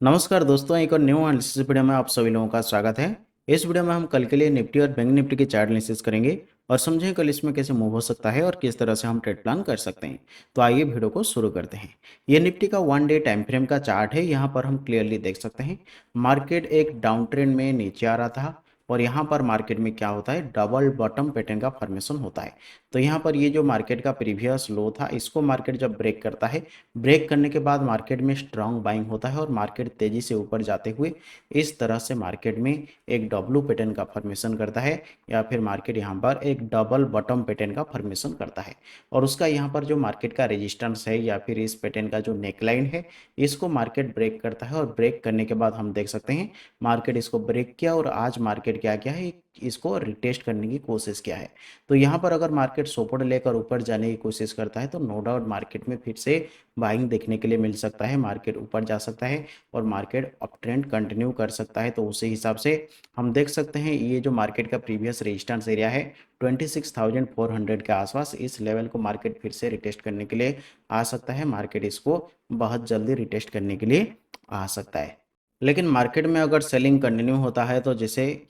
नमस्कार दोस्तों, एक और न्यू एनालिसिस वीडियो में आप सभी लोगों का स्वागत है। इस वीडियो में हम कल के लिए निफ्टी और बैंक निफ्टी की चार्ट एनालिसिस करेंगे और समझें कल इसमें कैसे मूव हो सकता है और किस तरह से हम ट्रेड प्लान कर सकते हैं। तो आइए वीडियो को शुरू करते हैं। ये निफ्टी का 1 डे टाइम फ्रेम का चार्ट है। यहाँ पर हम क्लियरली देख सकते हैं मार्केट एक डाउन ट्रेंड में नीचे आ रहा था और यहाँ पर मार्केट में क्या होता है, डबल बॉटम पैटर्न का फॉर्मेशन होता है। तो यहाँ पर ये जो मार्केट का प्रीवियस लो था, इसको मार्केट जब ब्रेक करता है, ब्रेक करने के बाद मार्केट में स्ट्रांग बाइंग होता है और मार्केट तेजी से ऊपर जाते हुए इस तरह से मार्केट में एक डब्लू पैटर्न का फॉर्मेशन करता है या फिर मार्केट यहाँ पर एक डबल बॉटम पैटर्न का फॉर्मेशन करता है। और उसका यहाँ पर जो मार्केट का रेजिस्टेंस है या फिर इस पैटर्न का जो नेकलाइन है, इसको मार्केट ब्रेक करता है और ब्रेक करने के बाद हम देख सकते हैं मार्केट इसको ब्रेक किया और आज मार्केट क्या किया है, इसको रिटेस्ट करने की कोशिश किया है। तो यहाँ पर अगर मार्केट सपोर्ट लेकर ऊपर जाने की कोशिश करता है तो नो डाउट मार्केट में फिर से बाइंग देखने के लिए मिल सकता है, मार्केट ऊपर जा सकता है और मार्केट अप ट्रेंड कंटिन्यू कर सकता है। तो उसी हिसाब से हम देख सकते हैं ये जो मार्केट का प्रीवियस रेजिस्टेंस एरिया है 26,400 के आसपास, इस लेवल को मार्केट फिर से रिटेस्ट करने के लिए आ सकता है। मार्केट इसको बहुत जल्दी रिटेस्ट करने के लिए आ सकता है। लेकिन मार्केट में अगर सेलिंग कंटिन्यू होता है तो जैसे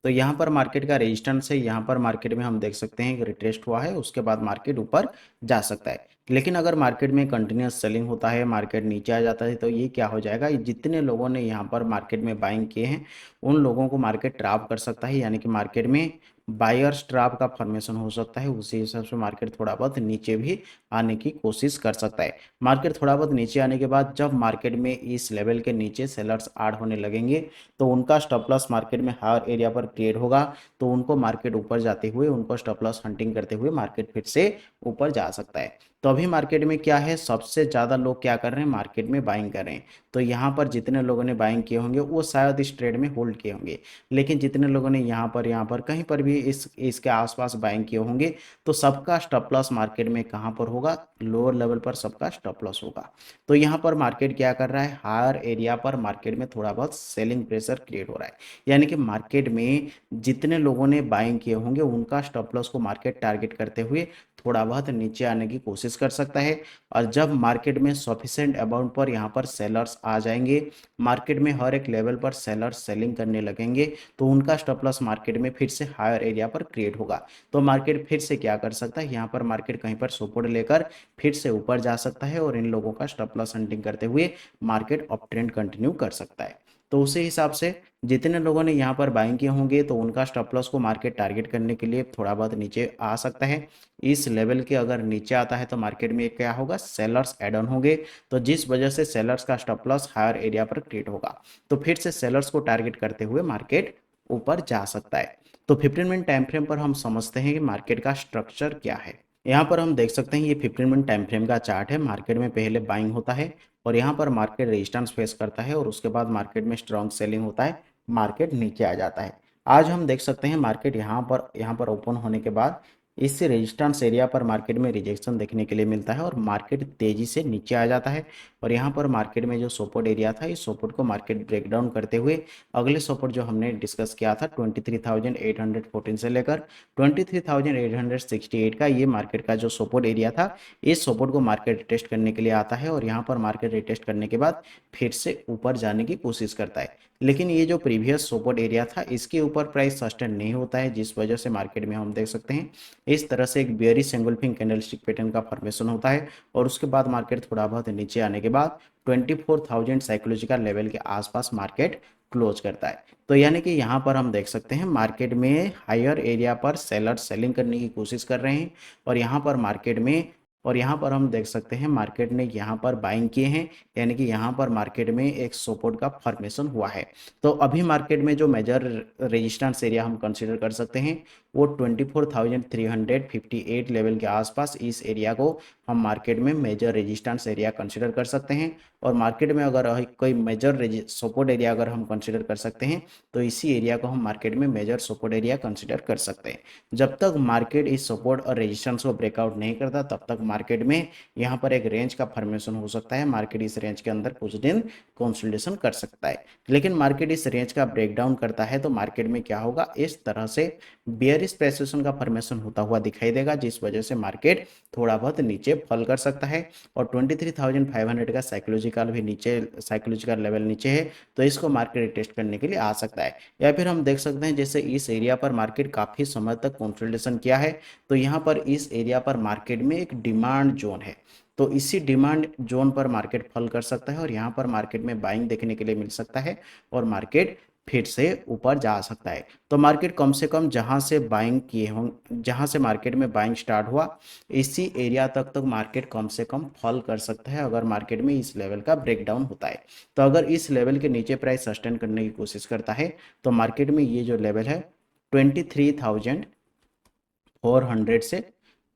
यहाँ पर मार्केट का रेजिस्टेंस है, यहाँ पर मार्केट में हम देख सकते हैं कि रिट्रेस्ट हुआ है, उसके बाद मार्केट ऊपर जा सकता है। लेकिन अगर मार्केट में कंटिन्यूस सेलिंग होता है, मार्केट नीचे आ जाता है, तो ये क्या हो जाएगा, जितने लोगों ने यहाँ पर मार्केट में बाइंग किए हैं उन लोगों को मार्केट ट्रैप कर सकता है, यानी कि मार्केट में बायर्स ट्रैप का फॉर्मेशन हो सकता है। उसी हिसाब से मार्केट थोड़ा बहुत नीचे भी आने की कोशिश कर सकता है। मार्केट थोड़ा बहुत नीचे आने के बाद जब मार्केट में इस लेवल के नीचे सेलर्स ऐड होने लगेंगे तो उनका स्टॉप लॉस मार्केट में हायर एरिया पर क्रिएट होगा, तो उनको मार्केट ऊपर जाते हुए उनको स्टॉप लॉस हंटिंग करते हुए मार्केट फिर से ऊपर जा सकता है। तो अभी मार्केट में क्या है, सबसे ज़्यादा लोग क्या कर रहे हैं, मार्केट में बाइंग कर रहे हैं। तो यहाँ पर जितने लोगों ने बाइंग किए होंगे वो शायद इस ट्रेड में होल्ड किए होंगे, लेकिन जितने लोगों ने यहाँ पर कहीं पर भी इसके आसपास बाइंग किए होंगे तो सबका स्टॉप लॉस मार्केट में कहाँ पर होगा, लोअर लेवल पर सबका स्टॉप लॉस होगा। तो यहाँ पर मार्केट क्या कर रहा है, हायर एरिया पर मार्केट में थोड़ा बहुत सेलिंग प्रेशर क्रिएट हो रहा है, यानी कि मार्केट में जितने लोगों ने बाइंग किए होंगे उनका स्टॉप लॉस को मार्केट टारगेट करते हुए थोड़ा बहुत नीचे आने की कोशिश कर सकता है। और जब मार्केट में सफिशिएंट अमाउंट पर यहाँ पर सेलर्स आ जाएंगे, मार्केट में हर एक लेवल पर सेलर्स सेलिंग करने लगेंगे, तो उनका स्टॉप लॉस मार्केट में फिर से हायर एरिया पर क्रिएट होगा। तो मार्केट फिर से क्या कर सकता है, यहाँ पर मार्केट कहीं पर सपोर्ट लेकर फिर से ऊपर जा सकता है और इन लोगों का स्टॉप लॉस हंटिंग करते हुए मार्केट अप ट्रेंड कंटिन्यू कर सकता है। तो उसी हिसाब से जितने लोगों ने यहाँ पर बाइंग किए होंगे तो उनका स्टॉप लॉस को मार्केट टारगेट करने के लिए थोड़ा बहुत नीचे आ सकता है। इस लेवल के अगर नीचे आता है तो मार्केट में क्या होगा, सेलर्स एड ऑन होंगे, तो जिस वजह से सेलर्स का स्टॉप लॉस हायर एरिया पर क्रिएट होगा, तो फिर से सेलर्स को टारगेट करते हुए मार्केट ऊपर जा सकता है। तो 15 मिनट टाइम फ्रेम पर हम समझते हैं कि मार्केट का स्ट्रक्चर क्या है। यहाँ पर हम देख सकते हैं ये 15 मिनट टाइम फ्रेम का चार्ट है। मार्केट में पहले बाइंग होता है और यहाँ पर मार्केट रेजिस्टेंस फेस करता है और उसके बाद मार्केट में स्ट्रॉन्ग सेलिंग होता है, मार्केट नीचे आ जाता है। आज हम देख सकते हैं मार्केट यहाँ पर ओपन होने के बाद इससे रेजिस्टेंस एरिया पर मार्केट में रिजेक्शन देखने के लिए मिलता है और मार्केट तेजी से नीचे आ जाता है। और यहाँ पर मार्केट में जो सपोर्ट एरिया था, इस सपोर्ट को मार्केट ब्रेक डाउन करते हुए अगले सपोर्ट जो हमने डिस्कस किया था 23,814 से लेकर 23,868 का, ये मार्केट का जो सपोर्ट एरिया था, इस सपोर्ट को मार्केट रिटेस्ट करने के लिए आता है और यहाँ पर मार्केट रिटेस्ट करने के बाद फिर से ऊपर जाने की कोशिश करता है। लेकिन ये जो प्रीवियस सपोर्ट एरिया था इसके ऊपर प्राइस सस्टेन नहीं होता है, जिस वजह से मार्केट में हम देख सकते हैं इस तरह से एक बेयरिश एंगल्फिंग कैंडलस्टिक पैटर्न का फॉर्मेशन होता है और उसके बाद मार्केट थोड़ा बहुत नीचे आने के बाद 24,000 साइकोलॉजिकल लेवल के आसपास मार्केट क्लोज करता है। तो यानी कि यहाँ पर हम देख सकते हैं मार्केट में हायर एरिया पर सेलर सेलिंग करने की कोशिश कर रहे हैं और यहाँ पर हम देख सकते हैं मार्केट ने यहाँ पर बाइंग किए हैं, यानी कि यहाँ पर मार्केट में एक सपोर्ट का फॉर्मेशन हुआ है। तो अभी मार्केट में जो मेजर रेजिस्टेंस एरिया हम कंसीडर कर सकते हैं वो 24,358 लेवल के आसपास, इस एरिया को हम मार्केट में मेजर रेजिस्टेंस एरिया कंसीडर कर सकते हैं। और मार्केट में अगर कोई मेजर सपोर्ट एरिया अगर हम कंसीडर कर सकते हैं तो इसी एरिया को हम मार्केट में मेजर सपोर्ट एरिया कंसीडर कर सकते हैं। जब तक मार्केट इस सपोर्ट और रेजिस्टेंस को ब्रेकआउट नहीं करता तब तक मार्केट में यहाँ पर एक रेंज का फॉर्मेशन हो सकता है, मार्केट इस रेंज के अंदर कुछ दिन कंसोलिडेशन कर सकता है। लेकिन मार्केट इस रेंज का ब्रेकडाउन करता है तो मार्केट में क्या होगा, इस तरह से बेयर बेयरिश प्रेसिशन का फॉर्मेशन होता हुआ दिखाई देगा, जिस वजह से मार्केट थोड़ा बहुत नीचे फॉल कर सकता है। और 23,500 का साइकोलॉजिकल लेवल नीचे है, तो इसको मार्केट टेस्ट करने के लिए आ सकता है। या फिर हम देख सकते हैं जैसे इस एरिया पर मार्केट काफ़ी समय तक कंसोलिडेशन किया है, तो यहाँ पर इस एरिया पर मार्केट में एक डिमांड जोन है, तो इसी डिमांड जोन पर मार्केट फॉल कर सकता है और यहाँ पर मार्केट में बाइंग देखने के लिए मिल सकता है और मार्केट फिर से ऊपर जा सकता है। तो मार्केट कम से कम जहां से बाइंग किए हों, जहां से मार्केट में बाइंग स्टार्ट हुआ, इसी एरिया तक मार्केट कम से कम फॉल कर सकता है अगर मार्केट में इस लेवल का ब्रेकडाउन होता है। तो अगर इस लेवल के नीचे प्राइस सस्टेन करने की कोशिश करता है तो मार्केट में ये जो लेवल है 23,400 से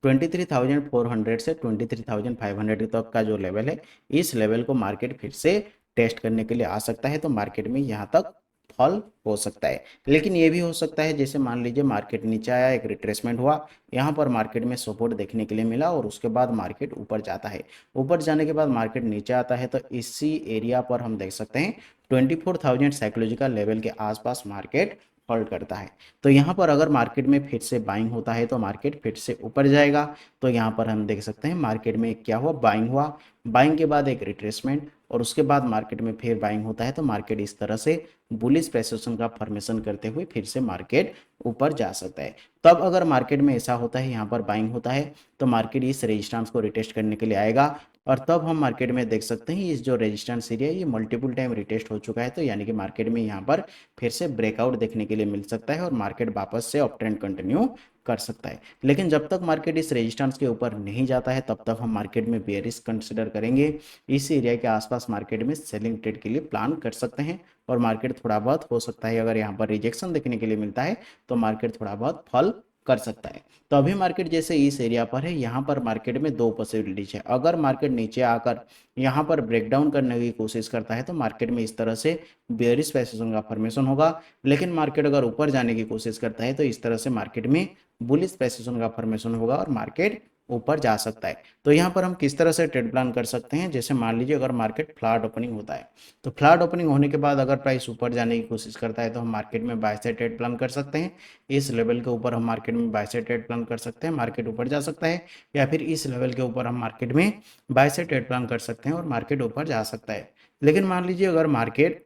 23,400 से 23,500 तक का जो लेवल है, इस लेवल को मार्केट फिर से टेस्ट करने के लिए आ सकता है। तो मार्केट में यहाँ तक फॉल हो सकता है, लेकिन ये भी हो सकता है जैसे मान लीजिए मार्केट नीचे आया, एक रिट्रेसमेंट हुआ, यहाँ पर मार्केट में सपोर्ट देखने के लिए मिला और उसके बाद मार्केट ऊपर जाता है। ऊपर जाने के बाद मार्केट नीचे आता है, तो इसी एरिया पर हम देख सकते हैं 24,000 साइकोलॉजिकल लेवल के आसपास मार्केट होल्ड करता है। तो यहाँ पर अगर मार्केट में फिर से बाइंग होता है तो मार्केट फिर से ऊपर जाएगा। तो यहाँ पर हम देख सकते हैं मार्केट में क्या हुआ, बाइंग हुआ, बाइंग के बाद एक रिट्रेसमेंट और उसके बाद मार्केट में फिर बाइंग होता है। तो मार्केट इस तरह से बुलिश प्रेसिशन का फॉर्मेशन करते हुए फिर से मार्केट ऊपर जा सकता है। तब अगर मार्केट में ऐसा होता है, यहाँ पर बाइंग होता है, तो मार्केट इस रेजिस्टेंस को रिटेस्ट करने के लिए आएगा और तब हम मार्केट में देख सकते हैं इस जो रेजिस्टेंस एरिया है ये मल्टीपल टाइम रिटेस्ट हो चुका है। तो यानी कि मार्केट में यहाँ पर फिर से ब्रेकआउट देखने के लिए मिल सकता है और मार्केट वापस से अप ट्रेंड कंटिन्यू कर सकता है। लेकिन जब तक मार्केट इस रेजिस्टेंस के ऊपर नहीं जाता है तब तक हम मार्केट में बेयरिश कंसिडर करेंगे। इस एरिया के आसपास मार्केट में सेलिंग ट्रेड के लिए प्लान कर सकते हैं और मार्केट थोड़ा बहुत हो सकता है अगर यहाँ पर रिजेक्शन देखने के लिए मिलता है तो मार्केट थोड़ा बहुत फॉल कर सकता है। तो अभी मार्केट जैसे इस एरिया पर है, यहाँ पर मार्केट में दो पॉसिबिलिटीज है। अगर मार्केट नीचे आकर यहाँ पर ब्रेकडाउन करने की कोशिश करता है तो मार्केट में इस तरह से बेयरिश पैसिव का फॉर्मेशन होगा, लेकिन मार्केट अगर ऊपर जाने की कोशिश करता है तो इस तरह से मार्केट में बुलिश पैसिव का फॉर्मेशन होगा और मार्केट ऊपर जा सकता है। तो यहाँ पर हम किस तरह से ट्रेड प्लान कर सकते हैं, जैसे मान लीजिए अगर मार्केट फ्लैट ओपनिंग होता है तो फ्लैट ओपनिंग होने के बाद अगर प्राइस ऊपर जाने की कोशिश करता है तो हम मार्केट में बाय साइड ट्रेड प्लान कर सकते हैं। इस लेवल के ऊपर हम मार्केट में बाय साइड ट्रेड प्लान कर सकते हैं, मार्केट ऊपर जा सकता है, या फिर इस लेवल के ऊपर हम मार्केट में बाय साइड ट्रेड प्लान कर सकते हैं और मार्केट ऊपर जा सकता है। लेकिन मान लीजिए अगर मार्केट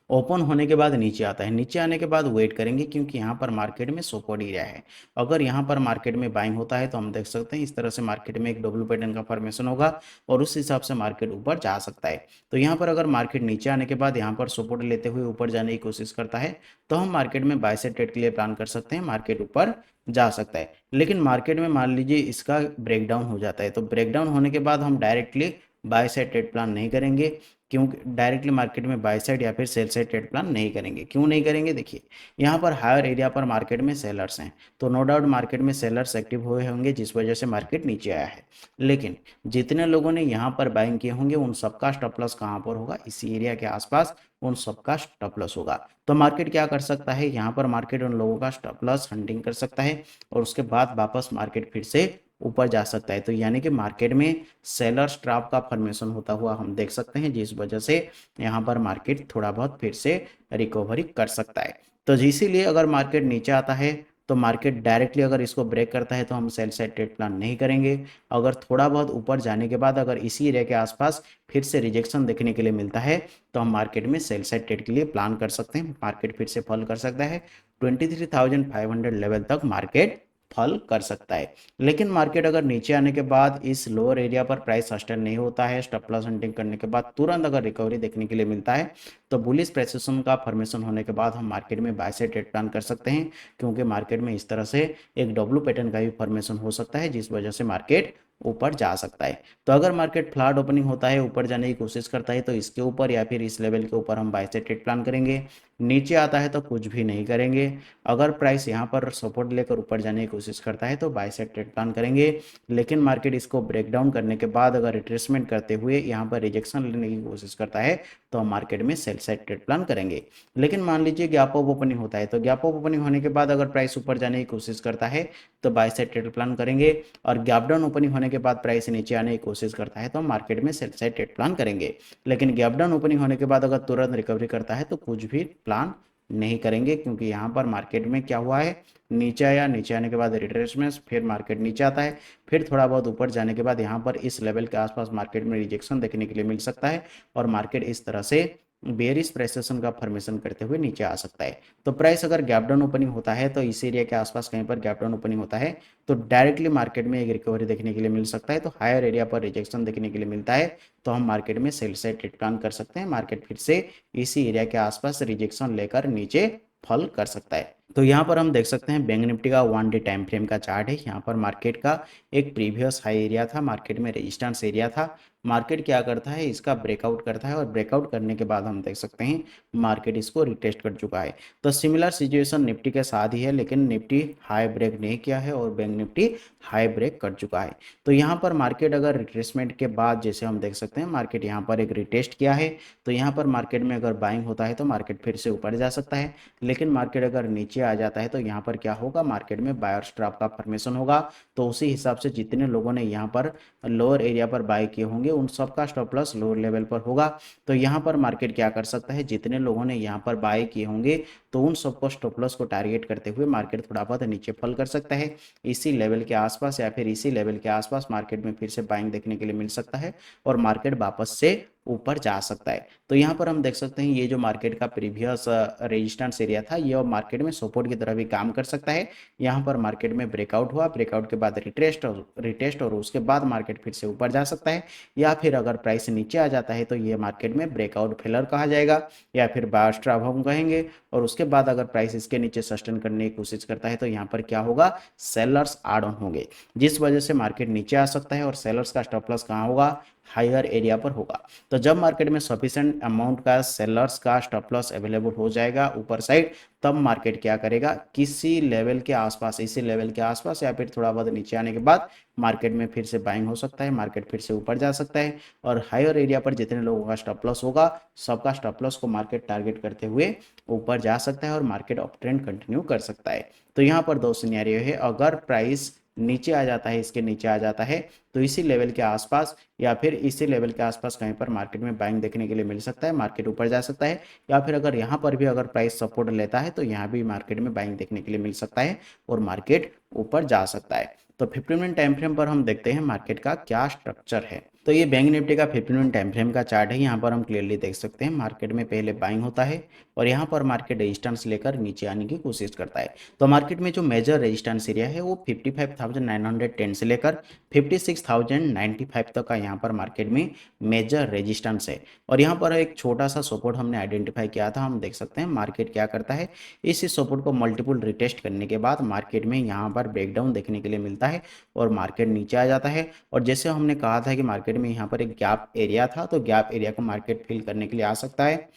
ओपन होने के बाद नीचे आता है, नीचे आने के बाद वेट करेंगे क्योंकि यहाँ पर मार्केट में सपोर्ट एरिया है। अगर यहाँ पर मार्केट में बाइंग होता है तो हम देख सकते हैं इस तरह से मार्केट में एक डब्ल्यू पैटर्न का फॉर्मेशन होगा और उस हिसाब से मार्केट ऊपर जा सकता है। तो यहाँ पर अगर मार्केट नीचे आने के बाद यहाँ पर सपोर्ट लेते हुए ऊपर जाने की कोशिश करता है तो हम मार्केट में बाय साइड ट्रेड के लिए प्लान कर सकते हैं, मार्केट ऊपर जा सकता है। लेकिन मार्केट में मान लीजिए इसका ब्रेकडाउन हो जाता है तो ब्रेकडाउन होने के बाद हम directly by side trade plan नहीं करेंगे, क्योंकि डायरेक्टली मार्केट में बाय साइड या फिर सेल साइड ट्रेड प्लान नहीं करेंगे। क्यों नहीं करेंगे, देखिए यहाँ पर हायर एरिया पर मार्केट में सेलर्स हैं तो नो डाउट मार्केट में सेलर्स एक्टिव हुए होंगे जिस वजह से मार्केट नीचे आया है। लेकिन जितने लोगों ने यहाँ पर बाइंग किए होंगे उन सबका स्टॉप लॉस कहाँ पर होगा, इसी एरिया के आसपास उन सबका स्टॉप लॉस होगा। तो मार्केट क्या कर सकता है, यहाँ पर मार्केट उन लोगों का स्टॉप लॉस हंटिंग कर सकता है और उसके बाद वापस मार्केट फिर से ऊपर जा सकता है। तो यानी कि मार्केट में सेलर्स ट्रैप का फॉर्मेशन होता हुआ हम देख सकते हैं, जिस वजह से यहाँ पर मार्केट थोड़ा बहुत फिर से रिकवरी कर सकता है। तो इसीलिए अगर मार्केट नीचे आता है तो मार्केट डायरेक्टली अगर इसको ब्रेक करता है तो हम सेल साइड ट्रेड प्लान नहीं करेंगे। अगर थोड़ा बहुत ऊपर जाने के बाद अगर इसी एरिया के आसपास फिर से रिजेक्शन देखने के लिए मिलता है तो हम मार्केट में सेल साइड ट्रेड के लिए प्लान कर सकते हैं। मार्केट फिर से फॉल कर सकता है, 23,500 लेवल तक मार्केट फॉल कर सकता है। लेकिन मार्केट अगर नीचे आने के बाद इस लोअर एरिया पर प्राइस सस्टेन नहीं होता है, स्टॉप लॉस हंटिंग करने के बाद तुरंत अगर रिकवरी देखने के लिए मिलता है तो बुलिश प्रेसिशन का फॉर्मेशन होने के बाद हम मार्केट में बाय साइड ट्रेड प्लान कर सकते हैं, क्योंकि मार्केट में इस तरह से एक डब्ल्यू पैटर्न का भी फॉर्मेशन हो सकता है जिस वजह से मार्केट ऊपर जा सकता है। तो अगर मार्केट फ्लैट ओपनिंग होता है, ऊपर जाने की कोशिश करता है तो इसके ऊपर या फिर इस लेवल के ऊपर हम बाय साइड ट्रेड प्लान करेंगे। नीचे आता है तो कुछ भी नहीं करेंगे। अगर प्राइस यहाँ पर सपोर्ट लेकर ऊपर जाने की कोशिश करता है तो बाय साइड ट्रेड प्लान करेंगे। लेकिन मार्केट इसको ब्रेक डाउन करने के बाद अगर रिट्रेसमेंट करते हुए यहाँ पर रिजेक्शन लेने की कोशिश करता है तो हम मार्केट में सेल साइड ट्रेड प्लान करेंगे। लेकिन मान लीजिए गैप ऑफ ओपनिंग होता है तो गैप ऑफ ओपनिंग होने के बाद अगर प्राइस ऊपर जाने की कोशिश करता है तो बाय साइड ट्रेड प्लान करेंगे, और गैप डाउन ओपनिंग होने के बाद प्राइस नीचे आने की कोशिश करता है तो हम मार्केट में सेल साइड ट्रेड प्लान करेंगे। लेकिन गैप डाउन ओपनिंग होने के बाद अगर तुरंत रिकवरी करता है तो कुछ भी प्लान नहीं करेंगे, क्योंकि यहाँ पर मार्केट में क्या हुआ है, नीचे आया, नीचे आने के बाद रिट्रेसमेंट, फिर मार्केट नीचे आता है, फिर थोड़ा बहुत ऊपर जाने के बाद यहाँ पर इस लेवल के आसपास मार्केट में रिजेक्शन देखने के लिए मिल सकता है और मार्केट इस तरह से बेयरिश प्रेसेशन का फॉर्मेशन करते हुए नीचे आ सकता है। तो प्राइस अगर गैप डाउन ओपनिंग होता है तो इस एरिया के आसपास कहीं पर गैप डाउन ओपनिंग होता है तो डायरेक्टली मार्केट में एक रिकवरी देखने के लिए मिल सकता है। तो हायर एरिया पर रिजेक्शन देखने के लिए मिलता है तो हम मार्केट में सेल साइड ट्रेड प्लान कर सकते हैं। मार्केट फिर से इसी एरिया के आसपास रिजेक्शन लेकर नीचे फॉल कर सकता है। तो यहाँ पर हम देख सकते हैं बैंक निफ्टी का 1 डे टाइम फ्रेम का चार्ट है। यहाँ पर मार्केट का एक प्रीवियस हाई एरिया था, मार्केट में रेजिस्टेंस एरिया था। मार्केट क्या करता है, इसका ब्रेकआउट करता है और ब्रेकआउट करने के बाद हम देख सकते हैं मार्केट इसको रिटेस्ट कर चुका है। तो सिमिलर सिचुएशन निफ्टी के साथ ही है, लेकिन निफ्टी हाई ब्रेक नहीं किया है और बैंक निफ्टी हाई ब्रेक कर चुका है। तो यहाँ पर मार्केट अगर रिट्रेसमेंट के बाद जैसे हम देख सकते हैं मार्केट यहाँ पर एक रिटेस्ट किया है, तो यहाँ पर मार्केट में अगर बाइंग होता है तो मार्केट फिर से ऊपर जा सकता है। लेकिन मार्केट अगर नीचे आ जाता है तो यहाँ पर क्या होगा, मार्केट में बायर्स ट्रैप का फॉर्मेशन होगा। तो उसी हिसाब से जितने लोगों ने यहाँ पर लोअर एरिया पर बाय किए होंगे उन सब का स्टॉप लॉस लोअर लेवल पर होगा। तो यहाँ पर मार्केट क्या कर सकता है, जितने लोगों ने यहाँ पर बाय किए होंगे तो उन सबको स्टॉप लॉस को टारगेट करते हुए मार्केट थोड़ा बहुत नीचे फॉल कर सकता है। इसी लेवल के आसपास या फिर इसी लेवल के आसपास मार्केट में फिर से बाइंग देखने के लिए मिल सकता है और मार्केट वापस से ऊपर जा सकता है। तो यहाँ पर हम देख सकते हैं ये जो मार्केट का प्रीवियस रेजिस्टेंस एरिया था ये मार्केट में सपोर्ट की तरह भी काम कर सकता है। यहाँ पर मार्केट में ब्रेकआउट हुआ, ब्रेकआउट के बाद रिटेस्ट और उसके बाद मार्केट फिर से ऊपर जा सकता है। या फिर अगर प्राइस नीचे आ जाता है तो ये मार्केट में ब्रेकआउट फेलर कहा जाएगा या फिर बायर्स ट्रैप हम कहेंगे। और उसके बाद अगर प्राइस इसके नीचे सस्टेन करने की कोशिश करता है तो यहाँ पर क्या होगा, सेलर्स आड ऑन होंगे, जिस वजह से मार्केट नीचे आ सकता है और सेलर्स का स्टॉप लॉस कहाँ होगा, हायर एरिया पर होगा। तो जब मार्केट में सफिशिएंट अमाउंट का सेलर्स का स्टॉप लॉस अवेलेबल हो जाएगा ऊपर साइड, तब मार्केट क्या करेगा, किसी लेवल के आसपास, इसी लेवल के आसपास या फिर थोड़ा बहुत नीचे आने के बाद मार्केट में फिर से बाइंग हो सकता है, मार्केट फिर से ऊपर जा सकता है और हायर एरिया पर जितने लोगों का स्टॉप लॉस होगा सबका स्टॉप लॉस को मार्केट टारगेट करते हुए ऊपर जा सकता है और मार्केट अप ट्रेंड कंटिन्यू कर सकता है। तो यहाँ पर दो सिनेरियो है, अगर प्राइस नीचे आ जाता है, इसके नीचे आ जाता है तो इसी लेवल के आसपास या फिर इसी लेवल के आसपास कहीं पर मार्केट में बाइंग देखने के लिए मिल सकता है, मार्केट ऊपर जा सकता है। या फिर अगर यहाँ पर भी अगर प्राइस सपोर्ट लेता है तो यहाँ भी मार्केट में बाइंग देखने के लिए मिल सकता है और मार्केट ऊपर जा सकता है। तो 15 मिनट टाइम फ्रेम पर हम देखते हैं मार्केट का क्या स्ट्रक्चर है। तो ये बैंक निफ्टी का 15 मिनट टाइम फ्रेम का चार्ट है। यहाँ पर हम क्लियरली देख सकते हैं मार्केट में पहले बाइंग होता है और यहाँ पर मार्केट रेजिस्टेंस लेकर नीचे आने की कोशिश करता है। तो मार्केट में जो मेजर रेजिस्टेंस एरिया है वो 55,910 से लेकर 56,095 तक का यहाँ पर मार्केट में मेजर रेजिस्टेंस है। और यहाँ पर एक छोटा सा सपोर्ट हमने आइडेंटिफाई किया था, हम देख सकते हैं मार्केट क्या करता है, इस सपोर्ट को मल्टीपल रिटेस्ट करने के बाद मार्केट में यहाँ पर ब्रेकडाउन देखने के लिए मिलता है और मार्केट नीचे आ जाता है। और जैसे हमने कहा था कि मार्केट में यहाँ पर एक गैप एरिया था, तो गैप एरिया को मार्केट फिल करने के लिए आ सकता है।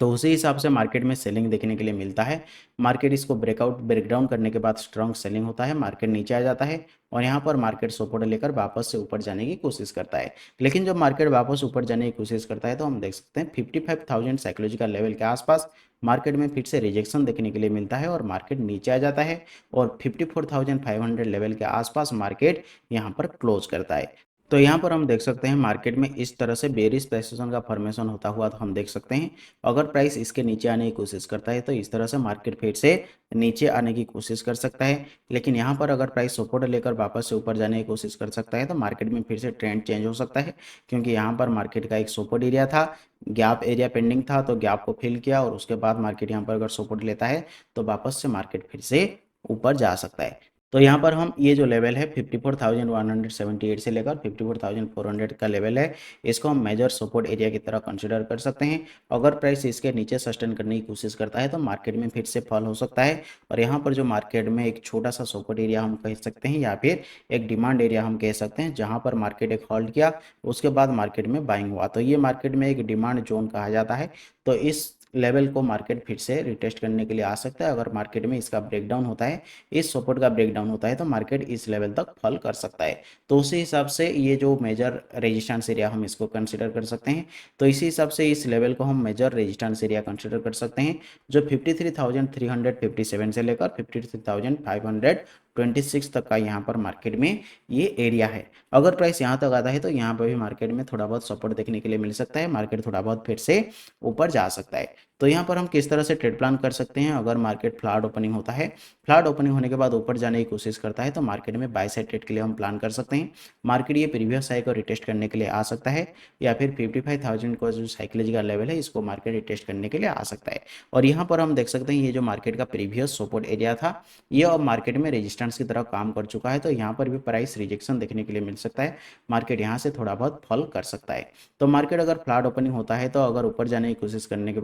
तो उसी हिसाब से मार्केट में सेलिंग देखने के लिए मिलता है। मार्केट इसको ब्रेकडाउन करने के बाद स्ट्रॉन्ग सेलिंग होता है, मार्केट नीचे आ जाता है और यहाँ पर मार्केट सपोर्ट लेकर वापस से ऊपर जाने की कोशिश करता है। लेकिन जब मार्केट वापस ऊपर जाने की कोशिश करता है तो हम देख सकते हैं 55,000 साइकोलॉजिकल लेवल के आसपास मार्केट में फिर से रिजेक्शन देखने के लिए मिलता है और मार्केट नीचे आ जाता है और 54,500 लेवल के आसपास मार्केट यहाँ पर क्लोज करता है। तो यहाँ पर हम देख सकते हैं मार्केट में इस तरह से बेरिश प्रेसिशन का फॉर्मेशन होता हुआ तो हम देख सकते हैं अगर प्राइस इसके नीचे आने की कोशिश करता है तो इस तरह से मार्केट फिर से नीचे आने की कोशिश कर सकता है। लेकिन यहाँ पर अगर प्राइस सपोर्ट लेकर वापस से ऊपर जाने की कोशिश कर सकता है तो मार्केट में फिर से ट्रेंड चेंज हो सकता है, क्योंकि यहाँ पर मार्केट का एक सपोर्ट एरिया था, गैप एरिया पेंडिंग था, तो गैप को फिल किया और उसके बाद मार्केट यहाँ पर अगर सपोर्ट लेता है तो वापस से मार्केट फिर से ऊपर जा सकता है। तो यहाँ पर हम ये जो लेवल है 54,178 से लेकर 54,400 का लेवल है, इसको हम मेजर सपोर्ट एरिया की तरह कंसिडर कर सकते हैं। अगर प्राइस इसके नीचे सस्टेन करने की कोशिश करता है तो मार्केट में फिर से फॉल हो सकता है और यहाँ पर जो मार्केट में एक छोटा सा सपोर्ट एरिया हम कह सकते हैं या फिर एक डिमांड एरिया हम कह सकते हैं, जहाँ पर मार्केट एक होल्ड किया उसके बाद मार्केट में बाइंग हुआ, तो ये मार्केट में एक डिमांड जोन कहा जाता है। तो इस लेवल को मार्केट फिर से रिटेस्ट करने के लिए आ सकता है। अगर मार्केट में इसका ब्रेकडाउन होता है, इस सपोर्ट का ब्रेकडाउन होता है तो मार्केट इस लेवल तक फॉल कर सकता है। तो उसी हिसाब से ये जो मेजर रेजिस्टेंस एरिया हम इसको कंसिडर कर सकते हैं। तो इसी हिसाब से इस लेवल को हम मेजर रेजिस्टेंस एरिया कंसिडर कर सकते हैं, जो 53,357 से लेकर 53,500 26 तक का यहाँ पर मार्केट में ये एरिया है। अगर प्राइस यहाँ तक आता है तो यहाँ पर भी मार्केट में थोड़ा बहुत सपोर्ट देखने के लिए मिल सकता है, मार्केट थोड़ा बहुत फिर से ऊपर जा सकता है। तो यहाँ पर हम किस तरह से ट्रेड प्लान कर सकते हैं, अगर मार्केट फ्लैट ओपनिंग होता है, फ्लैट ओपनिंग होने के बाद ऊपर जाने की कोशिश करता है तो मार्केट में बाय साइड ट्रेड के लिए हम प्लान कर सकते हैं। मार्केट ये प्रीवियस हाई को रिटेस्ट करने के लिए आ सकता है, या फिर 55,000 का जो साइकोलॉजिकल लेवल है इसको मार्केट रिटेस्ट करने के लिए आ सकता है। और यहाँ पर हम देख सकते हैं ये जो मार्केट का प्रीवियस सपोर्ट एरिया था ये अब मार्केट में रेजिस्टेंस की तरह काम कर चुका है, तो यहाँ पर भी प्राइस रिजेक्शन देखने के लिए मिल सकता है, मार्केट यहाँ से थोड़ा बहुत फॉल कर सकता है। तो मार्केट अगर फ्लैट ओपनिंग होता है तो अगर ऊपर जाने की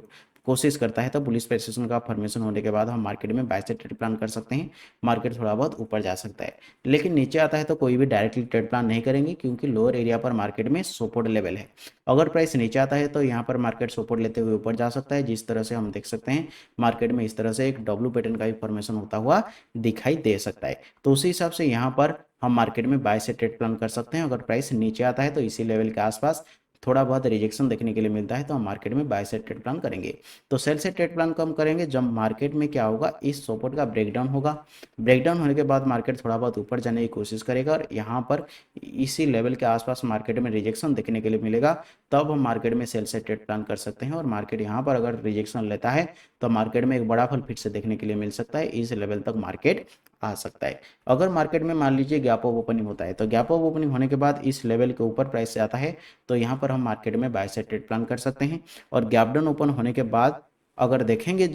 कोशिश करता है तो बुलिश प्रेसिशन का फॉर्मेशन होने के बाद हम मार्केट में बाय साइड ट्रेड प्लान कर सकते हैं, मार्केट थोड़ा बहुत ऊपर जा सकता है। लेकिन नीचे आता है तो कोई भी डायरेक्टली ट्रेड प्लान नहीं करेंगे, क्योंकि लोअर एरिया पर मार्केट में सपोर्ट लेवल है। अगर प्राइस नीचे आता है तो यहाँ पर मार्केट सपोर्ट लेते हुए ऊपर जा सकता है, जिस तरह से हम देख सकते हैं मार्केट में इस तरह से एक डब्ल्यू पैटर्न का भी फॉर्मेशन होता हुआ दिखाई दे सकता है। तो उसी हिसाब से यहाँ पर हम मार्केट में बाय से ट्रेड प्लान कर सकते हैं। अगर प्राइस नीचे आता है तो इसी लेवल के आसपास थोड़ा बहुत रिजेक्शन देखने के लिए मिलता है तो हम मार्केट में बाय से ट्रेड प्लान करेंगे। तो सेल से ट्रेड प्लान कम करेंगे जब मार्केट में क्या होगा, इस सपोर्ट का ब्रेकडाउन होगा। ब्रेकडाउन होने के बाद मार्केट थोड़ा बहुत ऊपर जाने की कोशिश करेगा और यहाँ पर इसी लेवल के आसपास मार्केट में रिजेक्शन देखने के लिए मिलेगा, तब हम मार्केट में सेल से ट्रेड प्लान कर सकते हैं। और मार्केट यहाँ पर अगर रिजेक्शन लेता है तो मार्केट में एक बड़ा फल फिर से देखने के लिए मिल सकता है, इस लेवल तक मार्केट आ सकता है। अगर मार्केट में मान लीजिए गैप अप ओपनिंग होता है तो गैप अप ओपनिंग होने के बाद इस लेवल के ऊपर प्राइस से आता है तो यहाँ पर हम मार्केट में बाय साइड ट्रेड प्लान कर सकते हैं। और गैप डाउन ओपन होने के बाद अगर देखेंगे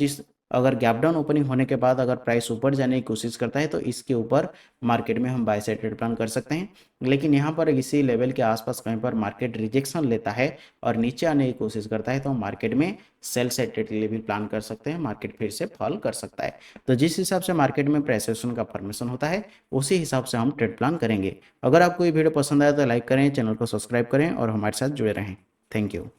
अगर गैप डाउन ओपनिंग होने के बाद अगर प्राइस ऊपर जाने की कोशिश करता है तो इसके ऊपर मार्केट में हम बाय साइड ट्रेड प्लान कर सकते हैं। लेकिन यहाँ पर इसी लेवल के आसपास कहीं पर मार्केट रिजेक्शन लेता है और नीचे आने की कोशिश करता है तो हम मार्केट में सेल साइड ट्रेड के लिए भी प्लान कर सकते हैं, मार्केट फिर से फॉल कर सकता है। तो जिस हिसाब से मार्केट में प्रेसेशन का फॉर्मेशन होता है उसी हिसाब से हम ट्रेड प्लान करेंगे। अगर आपको ये वीडियो पसंद आया तो लाइक करें, चैनल को सब्सक्राइब करें और हमारे साथ जुड़े रहें। Thank you.